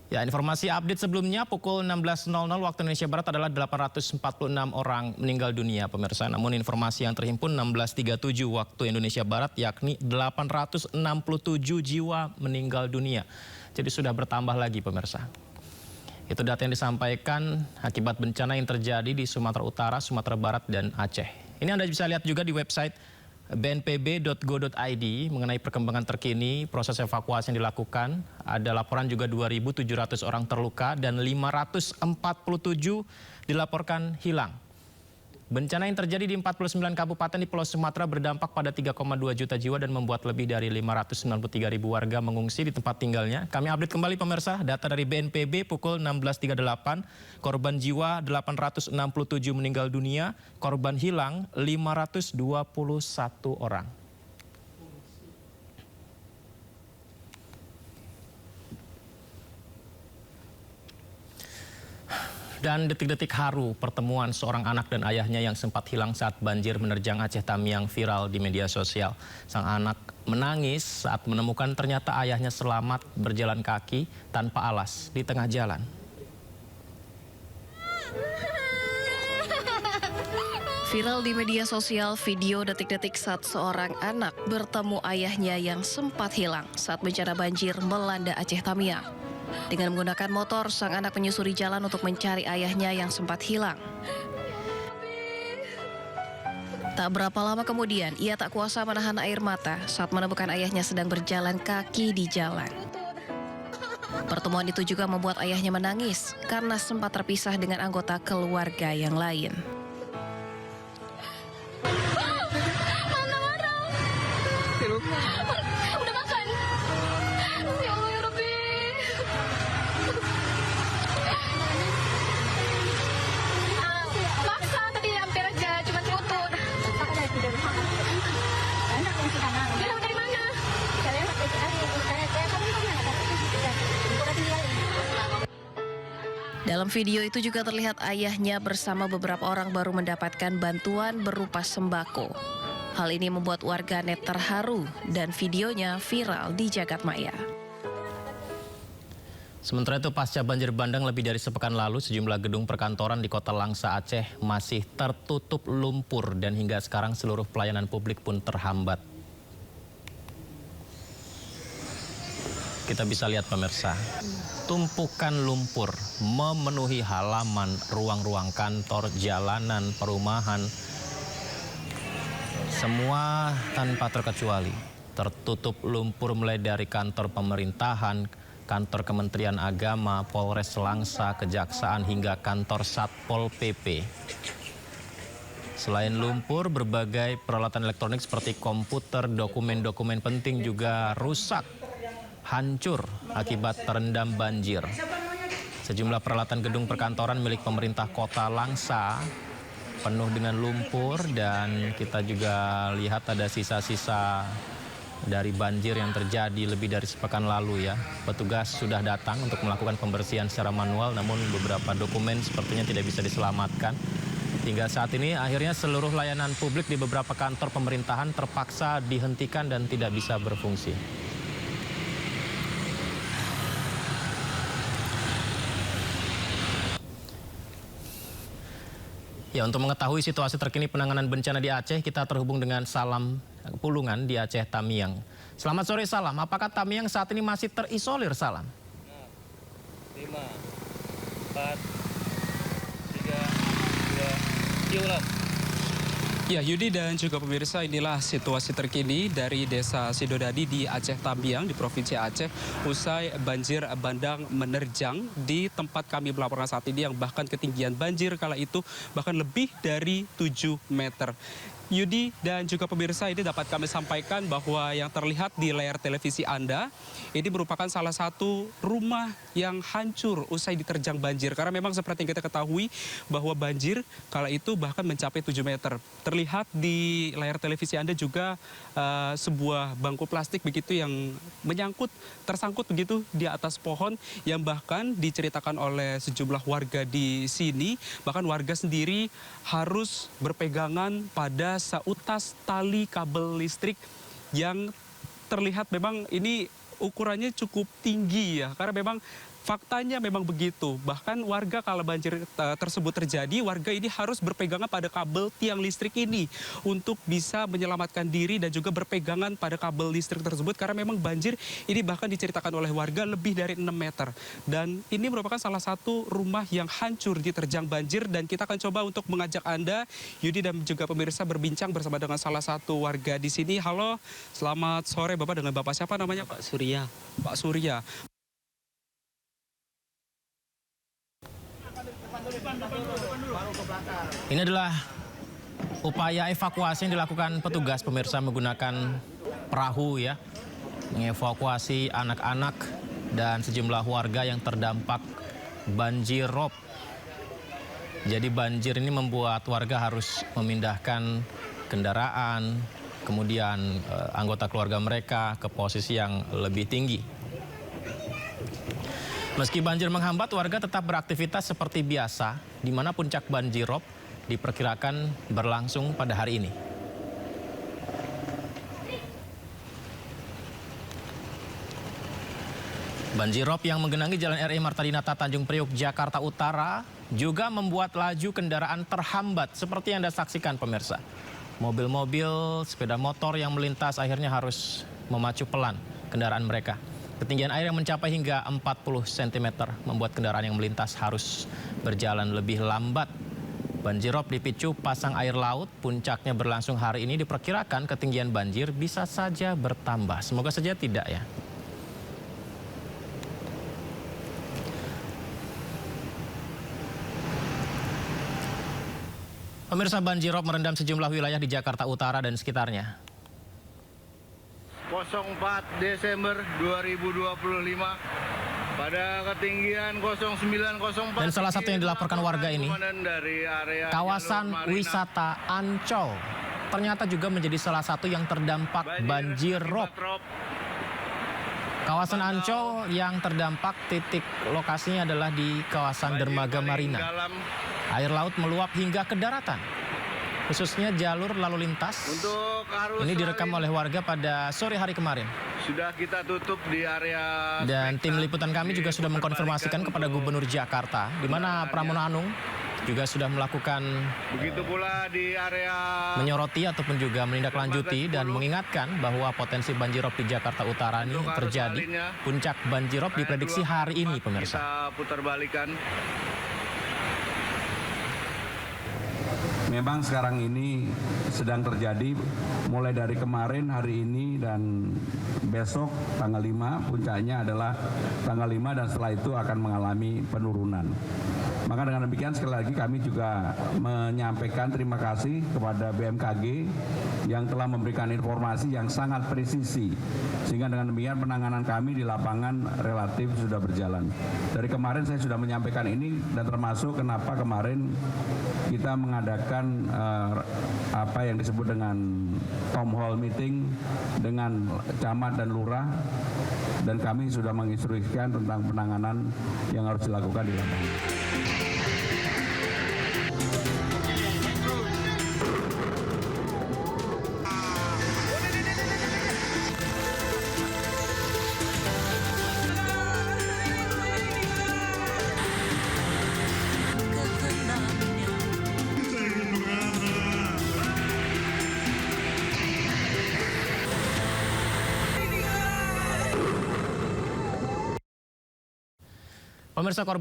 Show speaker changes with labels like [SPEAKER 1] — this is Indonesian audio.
[SPEAKER 1] Ya, informasi update sebelumnya pukul 16.00 waktu Indonesia Barat adalah 846 orang meninggal dunia, pemirsa. Namun informasi yang terhimpun 16.37 waktu Indonesia Barat yakni 867 jiwa meninggal dunia. Jadi sudah bertambah lagi, pemirsa. Itu data yang disampaikan akibat bencana yang terjadi di Sumatera Utara, Sumatera Barat, dan Aceh. Ini Anda bisa lihat juga di website bnpb.go.id mengenai perkembangan terkini proses evakuasi yang dilakukan. Ada laporan juga 2.700 orang terluka dan 547 dilaporkan hilang. Bencana yang terjadi di 49 kabupaten di Pulau Sumatera berdampak pada 3,2 juta jiwa dan membuat lebih dari 593.000 warga mengungsi di tempat tinggalnya. Kami update kembali, pemirsa, data dari BNPB pukul 16.38, korban jiwa 867 meninggal dunia, korban hilang 521 orang. Dan detik-detik haru pertemuan seorang anak dan ayahnya yang sempat hilang saat banjir menerjang Aceh Tamiang viral di media sosial. Sang anak menangis saat menemukan ternyata ayahnya selamat berjalan kaki tanpa alas di tengah jalan.
[SPEAKER 2] Viral di media sosial video detik-detik saat seorang anak bertemu ayahnya yang sempat hilang saat bencana banjir melanda Aceh Tamiang. Dengan menggunakan motor, sang anak menyusuri jalan untuk mencari ayahnya yang sempat hilang. Tak berapa lama kemudian, ia tak kuasa menahan air mata saat menemukan ayahnya sedang berjalan kaki di jalan. Pertemuan itu juga membuat ayahnya menangis karena sempat terpisah dengan anggota keluarga yang lain.
[SPEAKER 3] Udah makan? Ya Allah ya Rabbi. Maksa tadi hampir aja, cuma lutut. Bilang dari mana?
[SPEAKER 2] Dalam video itu juga terlihat ayahnya bersama beberapa orang baru mendapatkan bantuan berupa sembako. Hal ini membuat warganet terharu dan videonya viral di jagat maya.
[SPEAKER 1] Sementara itu, pasca banjir bandang lebih dari sepekan lalu, sejumlah gedung perkantoran di Kota Langsa, Aceh masih tertutup lumpur dan hingga sekarang seluruh pelayanan publik pun terhambat. Kita bisa lihat, pemirsa, tumpukan lumpur memenuhi halaman, ruang-ruang kantor, jalanan, perumahan. Semua tanpa terkecuali tertutup lumpur mulai dari kantor pemerintahan, kantor Kementerian Agama, Polres Langsa, Kejaksaan hingga kantor Satpol PP. Selain lumpur, berbagai peralatan elektronik seperti komputer, dokumen-dokumen penting juga rusak, hancur akibat terendam banjir. Sejumlah peralatan gedung perkantoran milik pemerintah Kota Langsa penuh dengan lumpur dan kita juga lihat ada sisa-sisa dari banjir yang terjadi lebih dari sepekan lalu ya. Petugas sudah datang untuk melakukan pembersihan secara manual, namun beberapa dokumen sepertinya tidak bisa diselamatkan. Hingga saat ini akhirnya seluruh layanan publik di beberapa kantor pemerintahan terpaksa dihentikan dan tidak bisa berfungsi. Ya, untuk mengetahui situasi terkini penanganan bencana di Aceh, kita terhubung dengan Salam Pulungan di Aceh Tamiang. Selamat sore, Salam. Apakah Tamiang saat ini masih terisolir, Salam?
[SPEAKER 4] 5, 4, 3, 2, diulang. Ya, Yudi dan juga pemirsa, inilah situasi terkini dari Desa Sidodadi di Aceh Tamiang di Provinsi Aceh usai banjir bandang menerjang di tempat kami melaporkan saat ini yang bahkan ketinggian banjir kala itu bahkan lebih dari 7 meter. Yudi dan juga pemirsa, ini dapat kami sampaikan bahwa yang terlihat di layar televisi Anda ini merupakan salah satu rumah yang hancur usai diterjang banjir. Karena memang seperti yang kita ketahui bahwa banjir kala itu bahkan mencapai 7 meter. Terlihat di layar televisi Anda juga sebuah bangku plastik begitu yang tersangkut begitu di atas pohon yang bahkan diceritakan oleh sejumlah warga di sini. Bahkan warga sendiri harus berpegangan pada seutas tali kabel listrik yang terlihat memang ini ukurannya cukup tinggi ya, karena memang faktanya memang begitu. Bahkan warga kalau banjir tersebut terjadi, warga ini harus berpegangan pada kabel tiang listrik ini untuk bisa menyelamatkan diri dan juga berpegangan pada kabel listrik tersebut karena memang banjir ini bahkan diceritakan oleh warga lebih dari 6 meter. Dan ini merupakan salah satu rumah yang hancur diterjang banjir dan kita akan coba untuk mengajak Anda, Yudi dan juga pemirsa berbincang bersama dengan salah satu warga di sini. Halo, selamat sore Bapak, dengan Bapak siapa namanya?
[SPEAKER 5] Pak Surya.
[SPEAKER 4] Pak Surya.
[SPEAKER 1] Ini adalah upaya evakuasi yang dilakukan petugas pemirsa menggunakan perahu ya. Mengevakuasi anak-anak dan sejumlah warga yang terdampak banjir rob. Jadi banjir ini membuat warga harus memindahkan kendaraan, kemudian anggota keluarga mereka ke posisi yang lebih tinggi. Meski banjir menghambat, warga tetap beraktivitas seperti biasa, di mana puncak banjirop diperkirakan berlangsung pada hari ini. Banjirop yang menggenangi Jalan RI Marta Dinata Tanjung Priok, Jakarta Utara juga membuat laju kendaraan terhambat seperti yang Anda saksikan pemirsa. Mobil-mobil, sepeda motor yang melintas akhirnya harus memacu pelan kendaraan mereka. Ketinggian air yang mencapai hingga 40 cm membuat kendaraan yang melintas harus berjalan lebih lambat. Banjirop dipicu pasang air laut, puncaknya berlangsung hari ini, diperkirakan ketinggian banjir bisa saja bertambah. Semoga saja tidak ya. Pemirsa, banjirop merendam sejumlah wilayah di Jakarta Utara dan sekitarnya.
[SPEAKER 6] 04 Desember 2025 pada ketinggian 0904.
[SPEAKER 1] Dan salah satu yang dilaporkan warga ini, kawasan wisata Ancol ternyata juga menjadi salah satu yang terdampak banjir rob. Kawasan Ancol yang terdampak, titik lokasinya adalah di kawasan Dermaga Marina. Air laut meluap hingga ke daratan, khususnya jalur lalu lintas. Ini direkam oleh warga pada sore hari kemarin.
[SPEAKER 6] Sudah kita tutup di area.
[SPEAKER 1] Dan tim liputan kami juga sudah mengkonfirmasikan kepada Gubernur Jakarta, di mana Pramono Anung juga sudah melakukan
[SPEAKER 6] begitu pula di area
[SPEAKER 1] menyoroti ataupun juga menindaklanjuti dan mengingatkan bahwa potensi banjirop di Jakarta Utara ini terjadi. Puncak banjirop diprediksi hari ini pemirsa.
[SPEAKER 6] Kita putar balikan.
[SPEAKER 7] Memang sekarang ini sedang terjadi mulai dari kemarin, hari ini, dan besok tanggal 5. Puncaknya adalah tanggal 5 dan setelah itu akan mengalami penurunan. Maka dengan demikian sekali lagi kami juga menyampaikan terima kasih kepada BMKG yang telah memberikan informasi yang sangat presisi. Sehingga dengan demikian penanganan kami di lapangan relatif sudah berjalan. Dari kemarin saya sudah menyampaikan ini dan termasuk kenapa kemarin kita mengadakan apa yang disebut dengan town hall meeting dengan camat dan lurah, dan kami sudah menginstruksikan tentang penanganan yang harus dilakukan di lapangan.
[SPEAKER 1] Pemirsa, korban